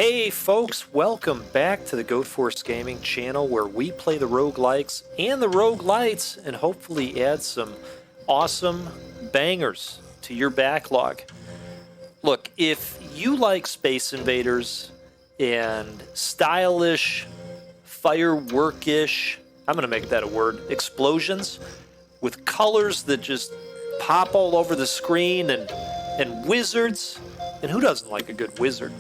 Hey folks, welcome back to the Goat Force Gaming channel where we play the roguelikes and the roguelites and hopefully add some awesome bangers to your backlog. Look, if you like Space Invaders and stylish, fireworkish, I'm going to make that a word, explosions with colors that just pop all over the screen and wizards, and who doesn't like a good wizard?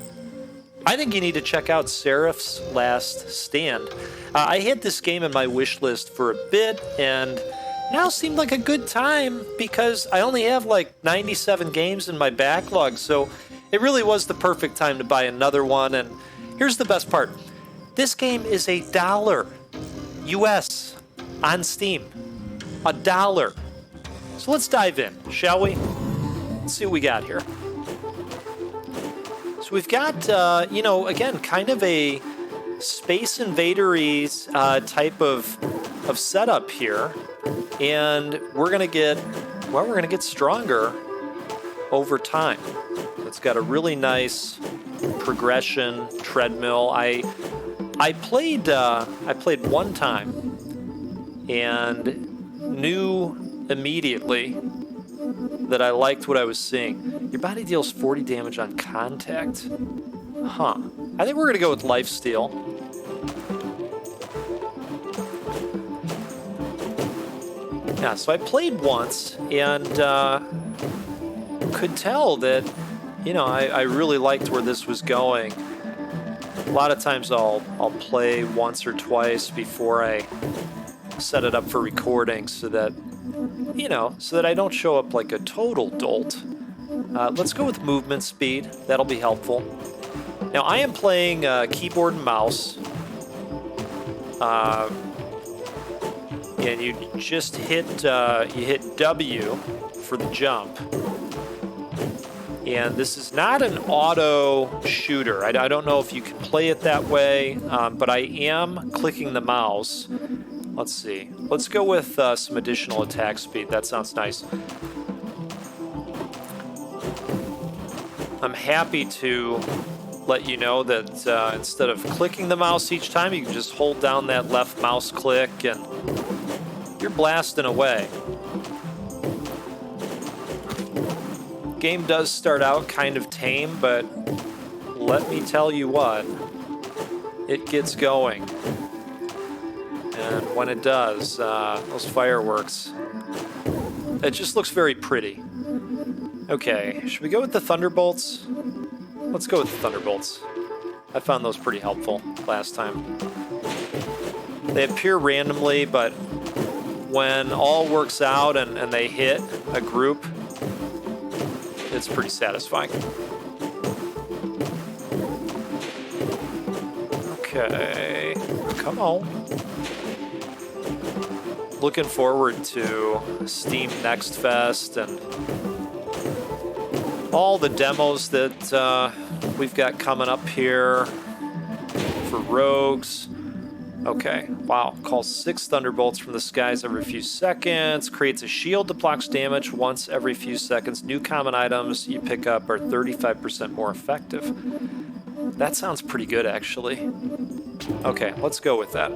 I think you need to check out SERAPH'S Last Stand. I had this game in my wish list for a bit, and now seemed like a good time because I only have like 97 games in my backlog, so it really was the perfect time to buy another one. And here's the best part. This game is $1 US on Steam. $1. So let's dive in, shall we? Let's see what we got here. So we've got, again, kind of a Space Invader-y type of setup here, and we're gonna get stronger over time. It's got a really nice progression treadmill. I played one time and knew immediately that I liked what I was seeing. Your body deals 40 damage on contact. Huh. I think we're going to go with lifesteal. Yeah, so I played once and could tell that, I really liked where this was going. A lot of times I'll play once or twice before I set it up for recording so that I don't show up like a total dolt. Let's go with movement speed. That'll be helpful. Now, I am playing keyboard and mouse. And you just hit W for the jump. And this is not an auto shooter. I don't know if you can play it that way, but I am clicking the mouse. Let's see. Let's go with some additional attack speed. That sounds nice. I'm happy to let you know that instead of clicking the mouse each time, you can just hold down that left mouse click and you're blasting away. Game does start out kind of tame, but let me tell you what, it gets going. And when it does, those fireworks, it just looks very pretty. Okay, should we go with the Thunderbolts? Let's go with the Thunderbolts. I found those pretty helpful last time. They appear randomly, but when all works out and they hit a group, it's pretty satisfying. Okay, come on. Looking forward to Steam Next Fest and all the demos that we've got coming up here for rogues. Okay, wow. Calls 6 thunderbolts from the skies every few seconds. Creates a shield that blocks damage once every few seconds. New common items you pick up are 35% more effective. That sounds pretty good, actually. Okay, let's go with that.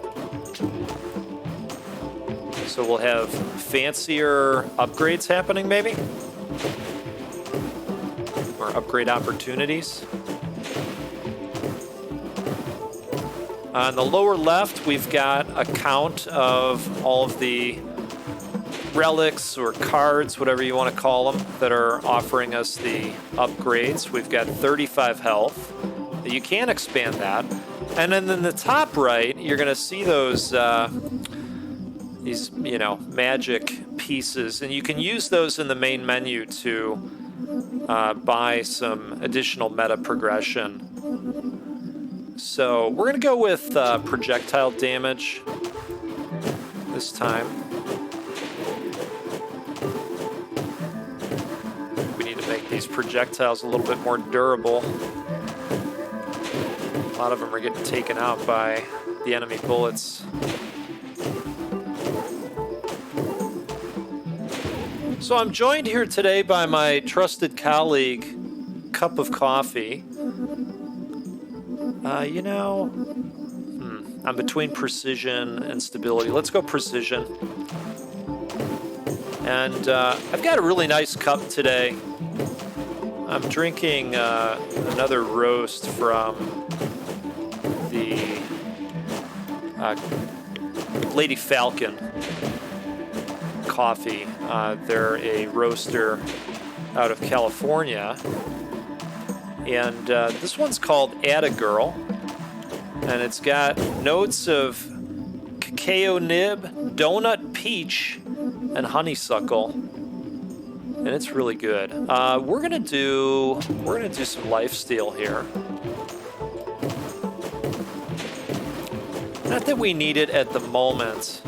So we'll have fancier upgrades happening, maybe? Or upgrade opportunities. On the lower left, we've got a count of all of the relics or cards, whatever you want to call them, that are offering us the upgrades. We've got 35 health. You can expand that. And then in the top right, you're going to see those these magic pieces, and you can use those in the main menu to buy some additional meta progression. So we're going to go with projectile damage this time. We need to make these projectiles a little bit more durable. A lot of them are getting taken out by the enemy bullets. So I'm joined here today by my trusted colleague, Cup of Coffee. You know, I'm between precision and stability. Let's go precision. And I've got a really nice cup today. I'm drinking another roast from the Lady Falcon coffee. They're a roaster out of California. And this one's called Atta Girl. And it's got notes of cacao nib, donut peach, and honeysuckle. And it's really good. We're gonna do some lifesteal here. Not that we need it at the moment.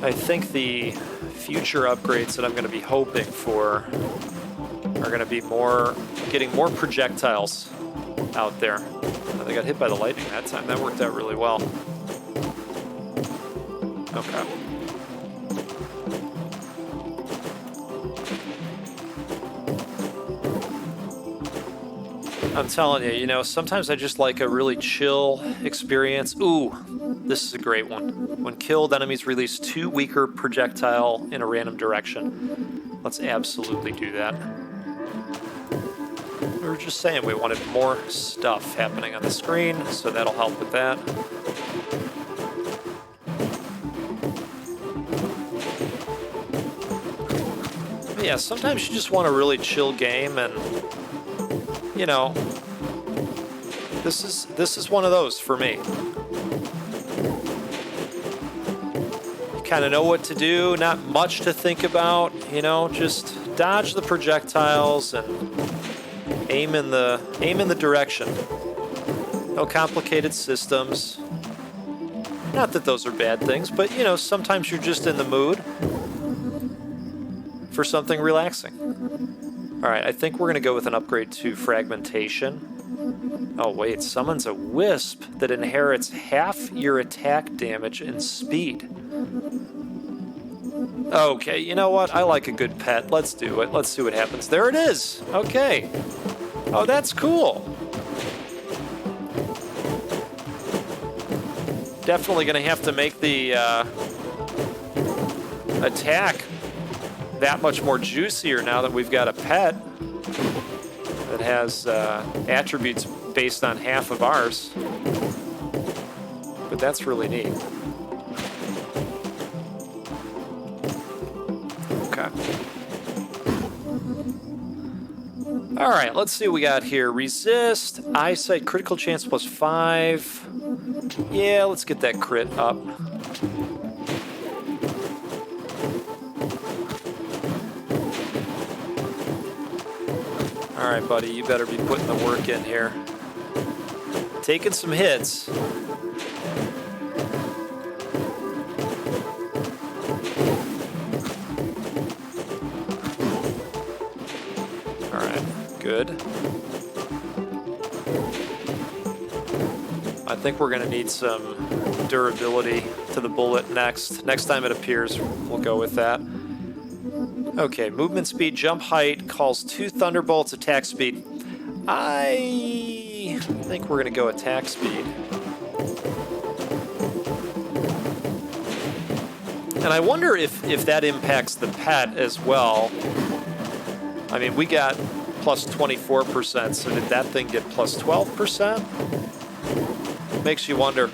I think the future upgrades that I'm going to be hoping for are going to be getting more projectiles out there. They got hit by the lightning that time. That worked out really well. Okay. I'm telling you, you know, sometimes I just like a really chill experience. Ooh, this is a great one. When killed, enemies release 2 weaker projectile in a random direction. Let's absolutely do that. We were just saying we wanted more stuff happening on the screen, so that'll help with that. But yeah, sometimes you just want a really chill game, and you know, this is one of those for me. You kind of know what to do, not much to think about, you know, just dodge the projectiles and aim in the direction. No complicated systems. Not that those are bad things, but you know, sometimes you're just in the mood for something relaxing. All right, I think we're going to go with an upgrade to fragmentation. Oh, wait, summons a wisp that inherits half your attack damage and speed. Okay, you know what? I like a good pet. Let's do it. Let's see what happens. There it is. Okay. Oh, that's cool. Definitely going to have to make the attack that much more juicier now that we've got a pet that has attributes based on half of ours. But that's really neat. Okay. All right, let's see what we got here. Resist, eyesight, critical chance +5. Yeah, let's get that crit up. All right, buddy, you better be putting the work in here. Taking some hits. All right, good. I think we're going to need some durability to the bullet next. Next time it appears, we'll go with that. Okay, movement speed, jump height, calls 2 thunderbolts, attack speed. I think we're going to go attack speed. And I wonder if that impacts the pet as well. I mean, we got +24%, so did that thing get +12%? Makes you wonder.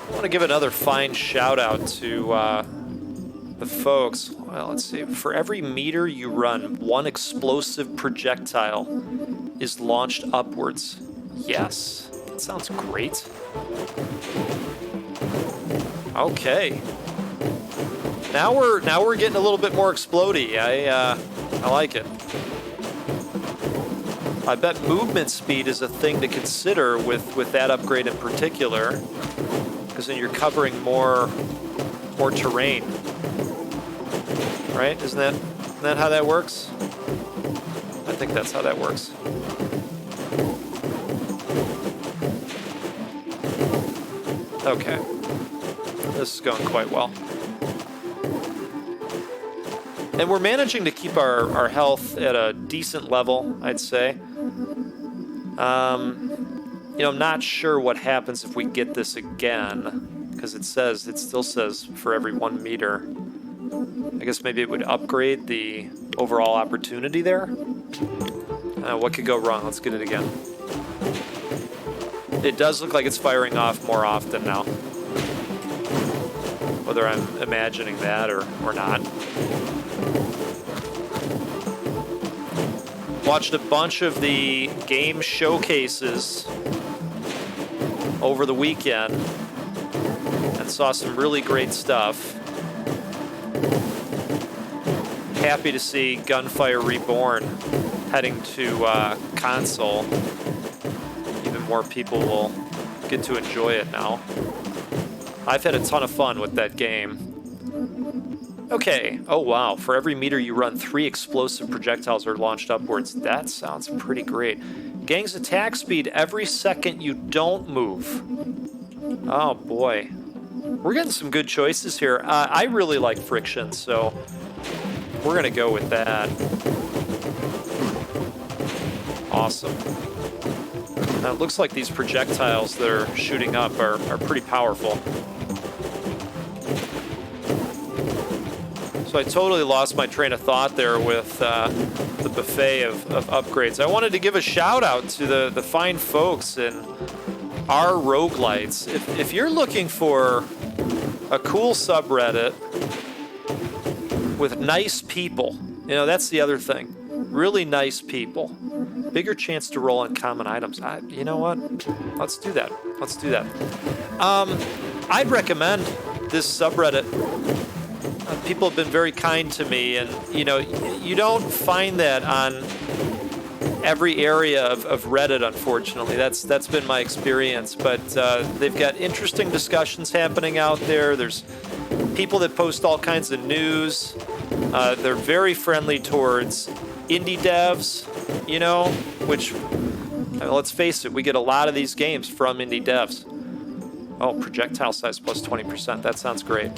I want to give another fine shout out to the folks. Well, let's see. For every meter you run, 1 explosive projectile is launched upwards. Yes, that sounds great. Okay. Now we're getting a little bit more explodey. I like it. I bet movement speed is a thing to consider with that upgrade in particular, because then you're covering more terrain. Right? Isn't that how that works? I think that's how that works. Okay. This is going quite well. And we're managing to keep our health at a decent level, I'd say. You know, I'm not sure what happens if we get this again, because it still says for every 1 meter. I guess maybe it would upgrade the overall opportunity there. What could go wrong? Let's get it again. It does look like it's firing off more often now. Whether I'm imagining that or not. Watched a bunch of the game showcases over the weekend and saw some really great stuff. Happy to see Gunfire Reborn heading to console. Even more people will get to enjoy it now. I've had a ton of fun with that game. Okay, oh wow, for every meter you run, 3 explosive projectiles are launched upwards. That sounds pretty great. Gang's attack speed every second you don't move. Oh boy. We're getting some good choices here. I really like friction, so we're gonna go with that. Awesome. Now it looks like these projectiles that are shooting up are pretty powerful. So I totally lost my train of thought there with the buffet of upgrades. I wanted to give a shout out to the fine folks in our roguelites. If you're looking for a cool subreddit with nice people, you know, that's the other thing. Really nice people. Bigger chance to roll on common items. You know what? Let's do that. Let's do that. I'd recommend this subreddit. People have been very kind to me, and you know, you don't find that on every area of Reddit, unfortunately. That's been my experience, but they've got interesting discussions happening out there. There's people that post all kinds of news. They're very friendly towards indie devs, you know, which, let's face it, we get a lot of these games from indie devs. Oh, projectile size plus 20%. That sounds great.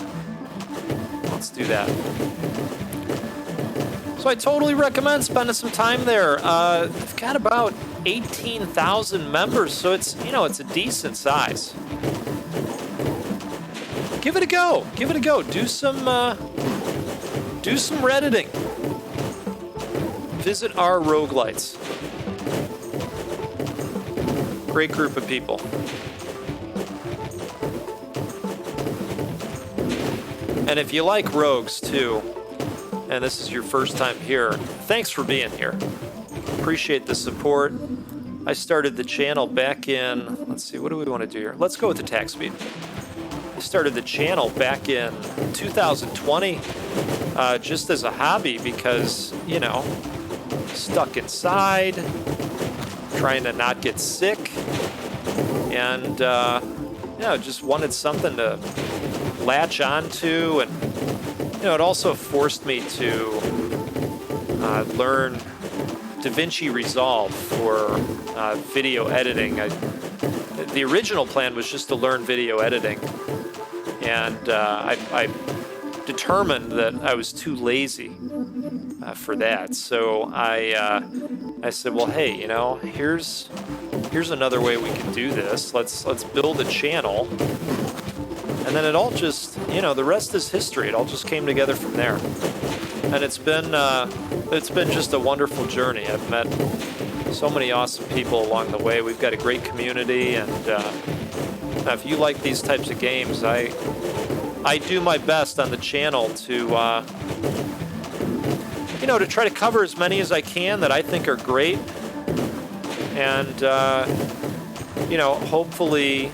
Let's do that. So I totally recommend spending some time there. I've got about 18,000 members, so it's, you know, it's a decent size. Give it a go. Give it a go. Do some Redditing. Visit our roguelites. Great group of people. And if you like rogues too, and this is your first time here, thanks for being here. Appreciate the support. I started the channel back in, let's see, what do we want to do here? Let's go with attack speed. I started the channel back in 2020 just as a hobby because, you know, stuck inside, trying to not get sick, and, you know, just wanted something to latch onto, and you know, it also forced me to learn DaVinci Resolve for video editing. The original plan was just to learn video editing, and I determined that I was too lazy for that. So I said, well, hey, you know, here's another way we can do this. Let's build a channel. And then it all just, you know, the rest is history. It all just came together from there. And it's been just a wonderful journey. I've met so many awesome people along the way. We've got a great community, and if you like these types of games, I do my best on the channel to, you know, to try to cover as many as I can that I think are great, and you know, hopefully.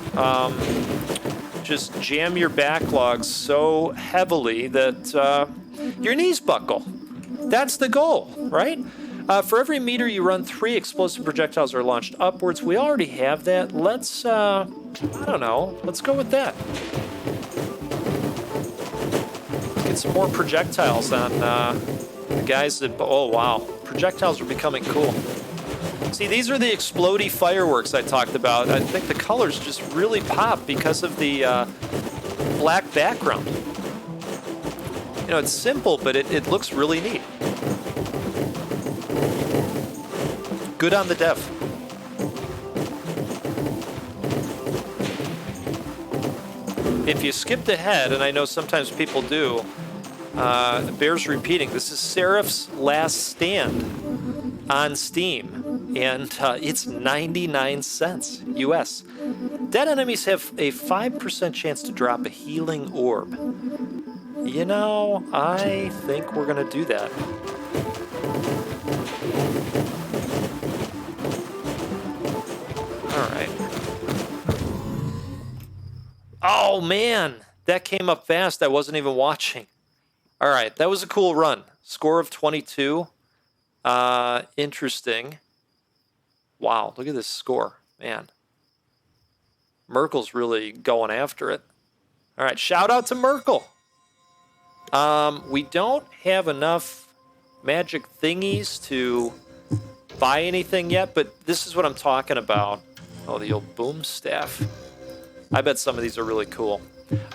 Just jam your backlogs so heavily that your knees buckle. That's the goal, right? For every meter you run, 3 explosive projectiles are launched upwards. We already have that. Let's, I don't know, let's go with that. Let's get some more projectiles on the guys that, oh wow, projectiles are becoming cool. See, these are the explodey fireworks I talked about. I think the colors just really pop because of the black background. You know, it's simple, but it looks really neat. Good on the dev. If you skipped ahead, and I know sometimes people do, bears repeating, this is Seraph's Last Stand on Steam, and it's 99 cents US. Dead enemies have a 5% chance to drop a healing orb. You know, I think we're going to do that. All right. Oh, man. That came up fast. I wasn't even watching. All right. That was a cool run. Score of 22. Interesting. Wow. Look at this score. Man. Merkel's really going after it. All right. Shout out to Merkel. We don't have enough magic thingies to buy anything yet, but this is what I'm talking about. Oh, the old boom staff. I bet some of these are really cool.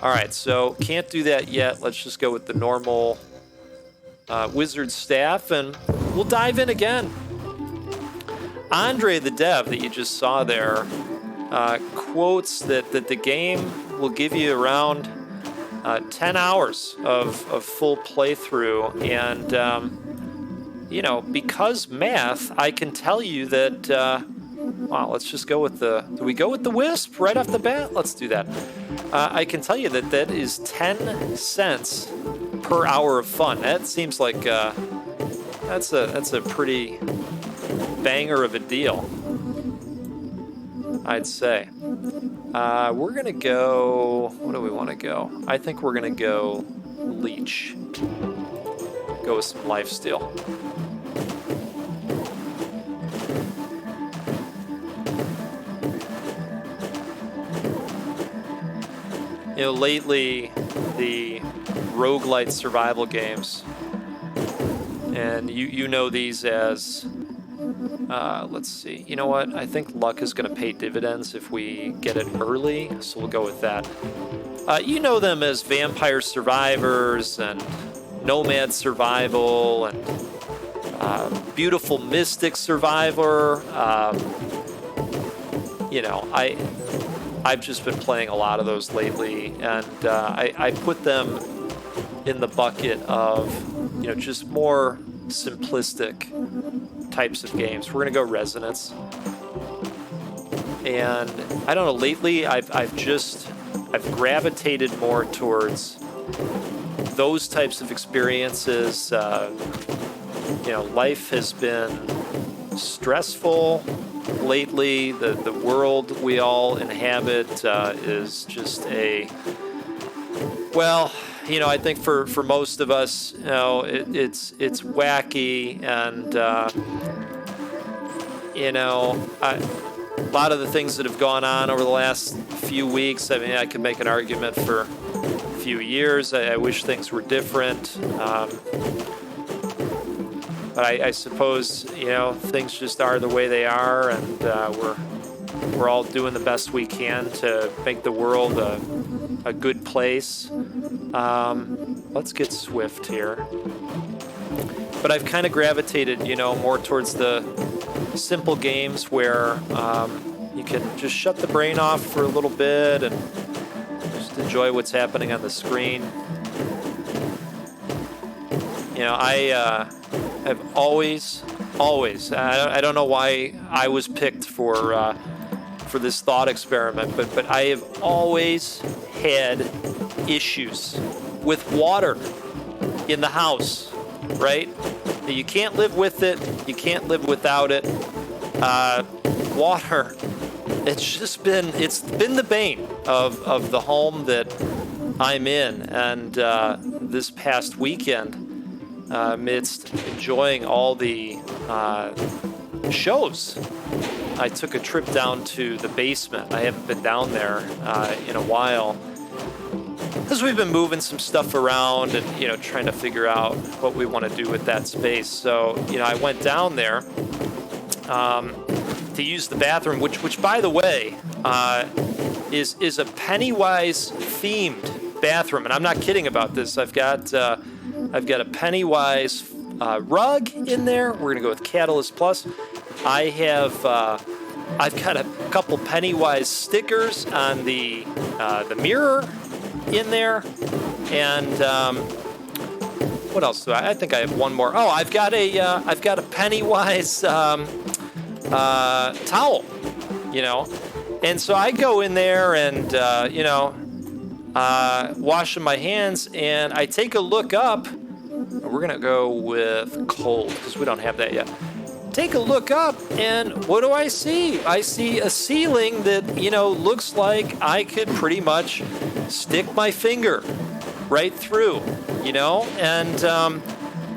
All right, so can't do that yet. Let's just go with the normal wizard staff, and we'll dive in again. Andre the dev that you just saw there quotes that the game will give you around 10 hours of full playthrough, and you know, because math, I can tell you that wow, let's just go with do we go with the wisp right off the bat? Let's do that. I can tell you that is 10 cents per hour of fun. That seems like that's a pretty banger of a deal, I'd say. We're gonna go, what do we want to go? I think we're gonna go leech. Go with some lifesteal. You know, lately the roguelite survival games, and you know these as let's see. You know what? I think luck is going to pay dividends if we get it early, so we'll go with that. You know them as Vampire Survivors and Nomad Survival and Beautiful Mystic Survivor. You know, I've just been playing a lot of those lately, and I put them in the bucket of, you know, just more simplistic types of games. We're gonna go Resonance, and I don't know. Lately, I've gravitated more towards those types of experiences. You know, life has been stressful lately. The world we all inhabit is just well, you know, I think for most of us, you know, it's wacky, and you know, a lot of the things that have gone on over the last few weeks, I mean, I could make an argument for a few years. I wish things were different, but I suppose, you know, things just are the way they are, and we're all doing the best we can to make the world a good place. Let's get swift here. But I've kind of gravitated, you know, more towards the simple games where you can just shut the brain off for a little bit and just enjoy what's happening on the screen. You know, I've always, I don't know why I was picked for this thought experiment, but I have always had issues with water in the house, right? You can't live with it, you can't live without it. Water, it's been the bane of the home that I'm in, and this past weekend, amidst enjoying all the shows, I took a trip down to the basement. I haven't been down there in a while, because we've been moving some stuff around and, you know, trying to figure out what we want to do with that space. So, you know, I went down there to use the bathroom, which by the way, is a Pennywise themed bathroom, and I'm not kidding about this. I've got I've got a Pennywise rug in there. We're gonna go with Catalyst Plus. I have I've got a couple Pennywise stickers on the mirror in there, and what else do I think I have one more. Oh, I've got a Pennywise towel, you know, and so I go in there and you know, washing my hands, and I take a look up. We're gonna go with cold because we don't have that yet. Take a look up, and what do I see? I see a ceiling that, you know, looks like I could pretty much stick my finger right through, you know, and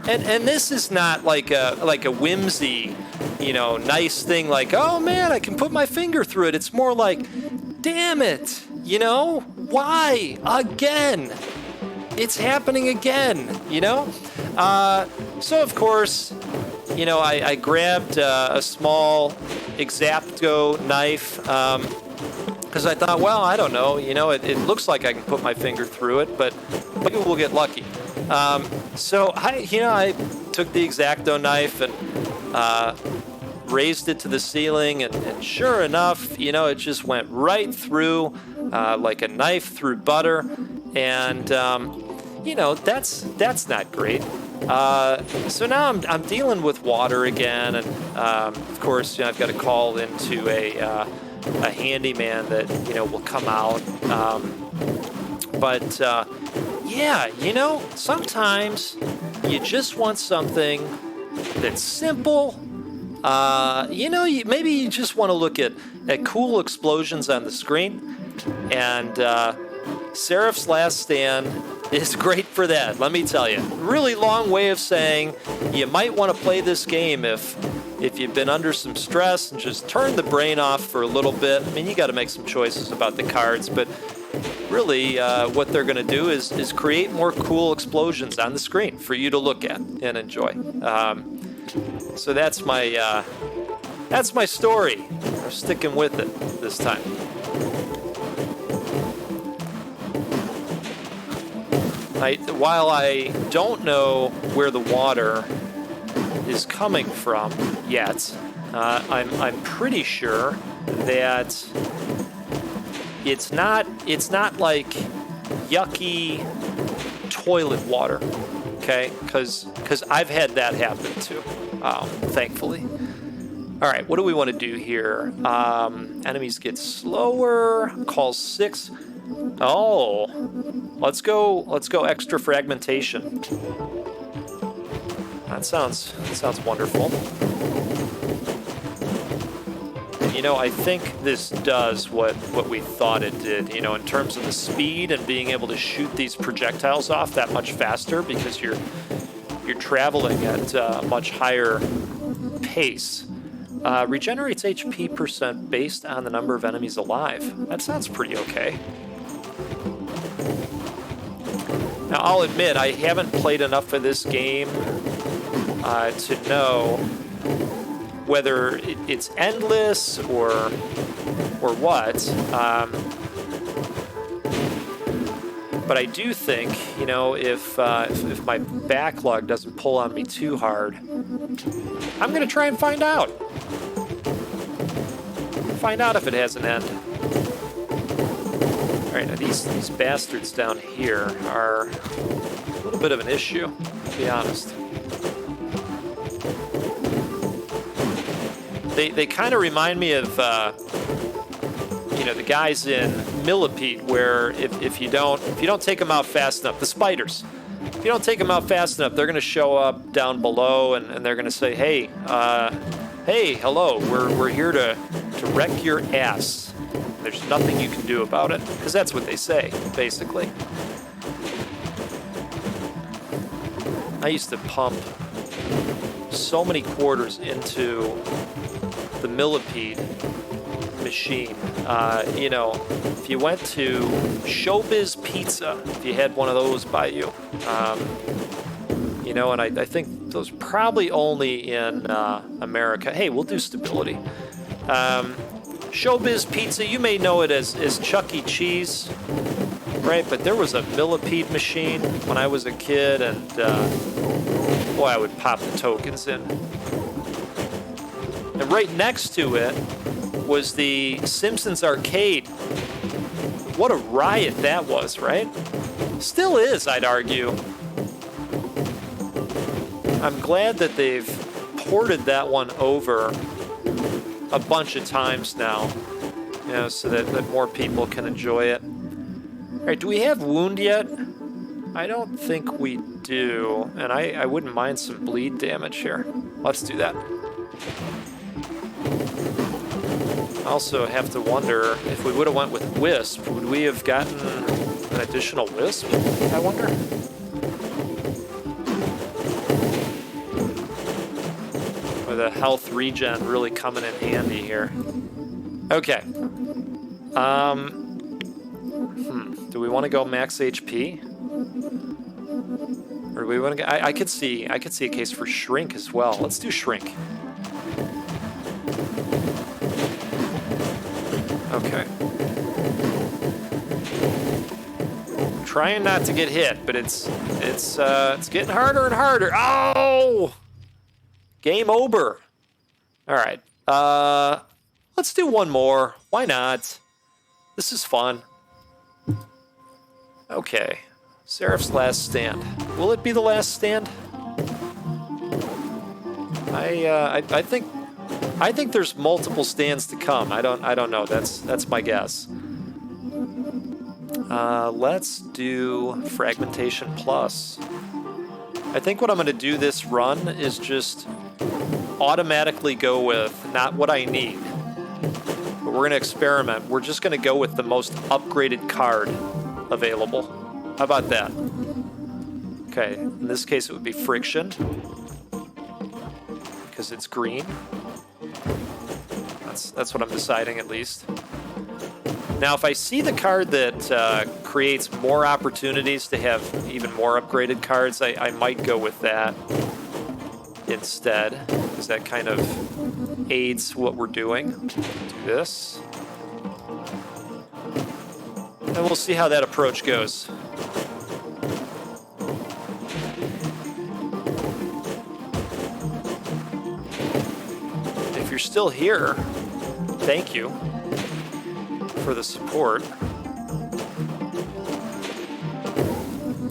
this is not like a whimsy, you know, nice thing like, oh man, I can put my finger through it. It's more like, damn it, you know, why again? It's happening again, you know. So of course, you know, I grabbed a small X-Acto knife because I thought, well, I don't know, you know, it looks like I can put my finger through it, but maybe we'll get lucky. So I took the X-Acto knife and raised it to the ceiling, and sure enough, you know, it just went right through like a knife through butter, and you know, that's not great. So now I'm dealing with water again, and of course, you know, I've got to call into a handyman that, you know, will come out. But yeah, you know, sometimes you just want something that's simple. You know, maybe you just want to look at cool explosions on the screen, and Seraph's Last Stand is great for that, let me tell you. Really long way of saying you might want to play this game if you've been under some stress and just turn the brain off for a little bit. I mean, you got to make some choices about the cards, but really what they're going to do is create more cool explosions on the screen for you to look at and enjoy. So that's my story. I'm sticking with it this time. While I don't know where the water is coming from yet, I'm pretty sure that it's not like yucky toilet water, okay? Because I've had that happen too, thankfully. All right, what do we want to do here? Enemies get slower. Call 6. Oh, let's go extra fragmentation. That sounds wonderful. And, you know, I think this does what we thought it did, you know, in terms of the speed and being able to shoot these projectiles off that much faster, because you're traveling at a much higher pace. Regenerates HP % based on the number of enemies alive. That sounds pretty okay. Now, I'll admit, I haven't played enough of this game to know whether it's endless or what. But I do think, you know, if my backlog doesn't pull on me too hard, I'm going to try and find out. Find out if it has an end. All right, now these bastards down here are a little bit of an issue, to be honest. They kind of remind me of you know, the guys in Millipede, where if you don't take them out fast enough, the spiders. If you don't take them out fast enough, they're going to show up down below, and they're going to say, hey, hello, we're here to wreck your ass. There's nothing you can do about it, because that's what they say, basically. I used to pump so many quarters into the Millipede machine. You know, if you went to Showbiz Pizza, if you had one of those by you, you know, and I think those probably only in America. Hey, we'll do stability. Showbiz Pizza, you may know it as Chuck E. Cheese. right? But there was a millipede machine when I was a kid, and boy, I would pop the tokens in. And right next to it was the Simpsons arcade. What a riot that was, right? Still is, I'd argue. I'm glad that they've ported that one over a bunch of times now, you know, so that more people can enjoy it. All right, do we have wound yet? I don't think we do, and I wouldn't mind some bleed damage here. Let's do that. I also have to wonder if we would have went with Wisp, would we have gotten an additional Wisp, I wonder? Or the health regen really coming in handy here. Okay. Do we want to go max HP? Or do we want to go, I could see a case for Shrink as well. Let's do Shrink. Okay. Trying not to get hit, but it's getting harder and harder. Oh! Game over. All right. Let's do one more. Why not? This is fun. Okay. Seraph's last stand. Will it be the last stand? I think there's multiple stands to come. I don't know. That's my guess. Let's do Fragmentation Plus. I think what I'm going to do this run is just automatically go with not what I need, but we're going to experiment. We're just going to go with the most upgraded card available. How about that? Okay, in this case it would be Friction, because it's green. That's what I'm deciding, at least. Now, if I see the card that creates more opportunities to have even more upgraded cards, I might go with that instead, because that kind of aids what we're doing. Do this. And we'll see how that approach goes. If you're still here, thank you for the support.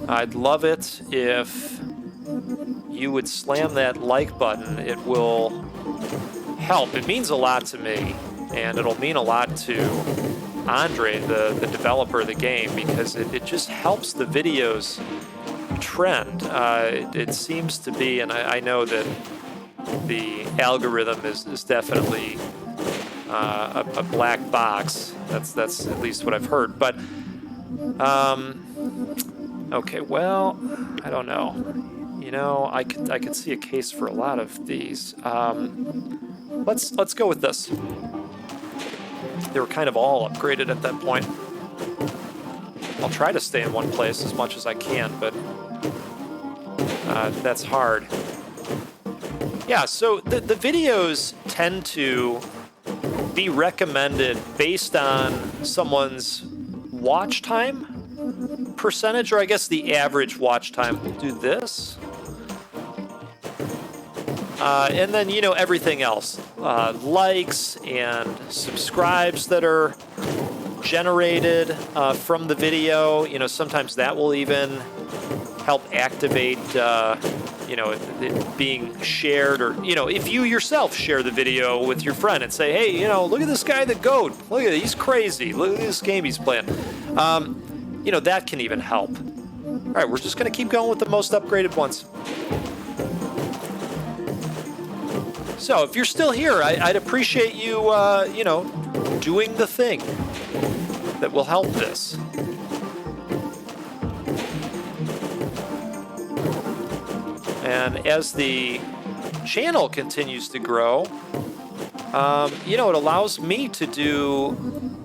I'd love it if you would slam that like button. It will help. It means a lot to me, and it'll mean a lot to Andre, the developer of the game, because it just helps the videos trend. It seems to be, and I know that the algorithm is definitely a black box. That's at least what I've heard. But okay, well, I don't know. You know, I could see a case for a lot of these. Let's go with this. They were kind of all upgraded at that point. I'll try to stay in one place as much as I can, but that's hard. Yeah, so the videos tend to be recommended based on someone's watch time percentage, or I guess the average watch time. We'll do this. And then, you know, everything else. Likes and subscribes that are generated from the video. You know, sometimes that will even help activate, you know, it being shared, or, you know, if you yourself share the video with your friend and say, hey, you know, look at this guy, the GOAT. Look at it, he's crazy. Look at this game he's playing. You know, that can even help. All right, we're just going to keep going with the most upgraded ones. So if you're still here, I'd appreciate you, you know, doing the thing that will help this. And as the channel continues to grow, you know, it allows me to do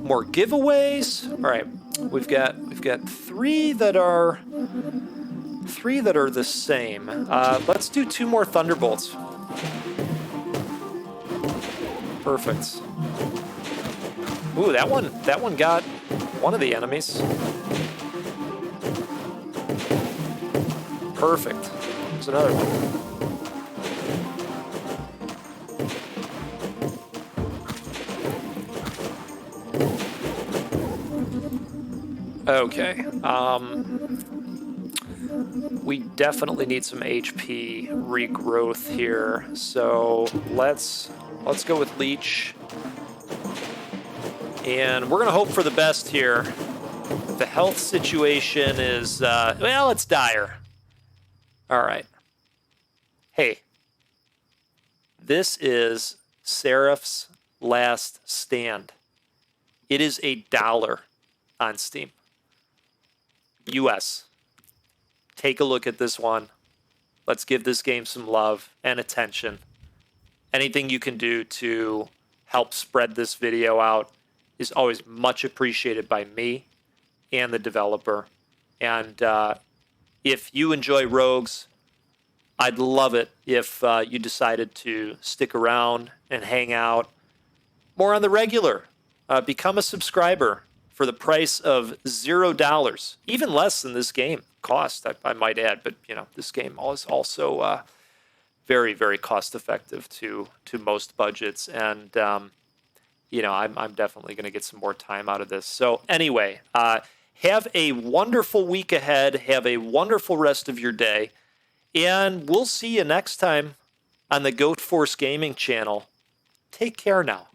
more giveaways. All right, we've got three that are the same. Let's do 2 more Thunderbolts. Perfect. Ooh, that one got one of the enemies. Perfect. There's another one. Okay. We definitely need some HP regrowth here. So let's go with Leech. And we're going to hope for the best here. The health situation is, well, it's dire. All right. Hey, this is Seraph's Last Stand. It is $1 on Steam. US. Take a look at this one. Let's give this game some love and attention. Anything you can do to help spread this video out is always much appreciated by me and the developer. And if you enjoy Rogues, I'd love it if you decided to stick around and hang out more on the regular. Become a subscriber for the price of $0, even less than this game cost, I might add. But this game is also very, very cost effective to most budgets, and I'm definitely going to get some more time out of this. So anyway, have a wonderful week ahead. Have a wonderful rest of your day, and we'll see you next time on the Goat Force Gaming channel. Take care now.